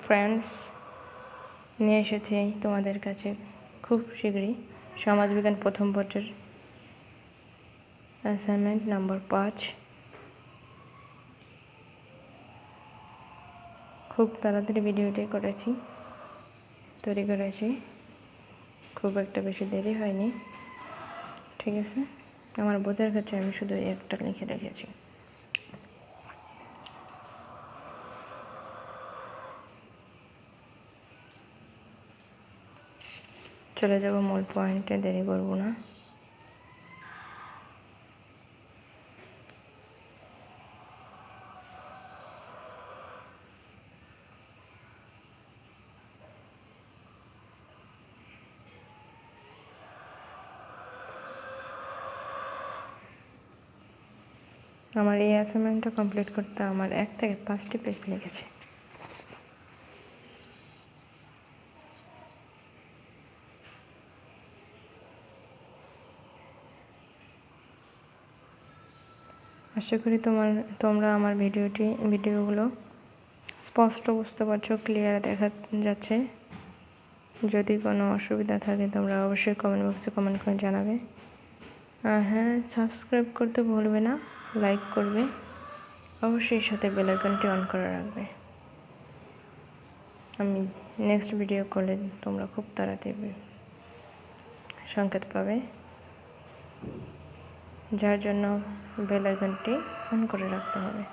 Friends, নিয়ে এসেছি তোমাদের কাছে খুব শীঘ্রই সমাজবিজ্ঞান প্রথম পত্রের অ্যাসাইনমেন্ট নম্বর 5। খুব তাড়াতাড়ি ভিডিওটি তৈরি করেছি, খুব একটা বেশি দেরি হয়নি। ঠিক আছে, আমার বোঝার ক্ষেত্রে আমি শুধু একটা লিখে রেখেছি। চলে যাব মূল পয়েন্টে, দেরি করব না। আমার এই অ্যাসাইনমেন্টটা কমপ্লিট করতে আমার 1 থেকে 5টি পেজ লেগেছে। আশা করি তোমরা আমার ভিডিওগুলো স্পষ্ট বুঝতে পারছো, ক্লিয়ার দেখা যাচ্ছে। যদি কোনো অসুবিধা থাকে তোমরা অবশ্যই কমেন্ট বক্সে কমেন্ট করে জানাবে। আর হ্যাঁ, সাবস্ক্রাইব করতে ভুলবে না, লাইক করবে, অবশ্যই সাথে বেল আইকনটি অন করে রাখবে। আমি নেক্সট ভিডিও করলে তোমরা খুব তাড়াতাড়ি সংকেত পাবে, যার জন্য বেল আইকনটি অন করে রাখতে হবে।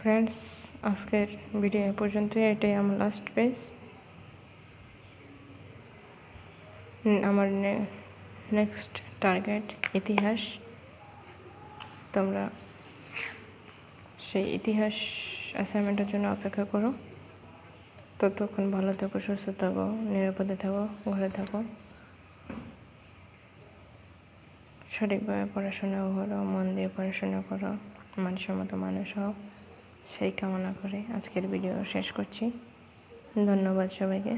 ফ্রেন্ডস, আজকের ভিডিও এ পর্যন্তই। এটাই আমার লাস্ট পেজ। আমার নেক্সট টার্গেট ইতিহাস। তোমরা সেই ইতিহাস অ্যাসাইনমেন্টের জন্য অপেক্ষা করো। ততক্ষণ ভালো থাকো, সুস্থ থাকো, নিরাপদে থাকো, ঘরে থাকো, সঠিকভাবে পড়াশোনা করো, মন দিয়ে পড়াশোনা করো, মানুষের মতো মানুষ হও, সেই কামনা করে আজকের ভিডিও শেষ করছি। ধন্যবাদ সবাইকে।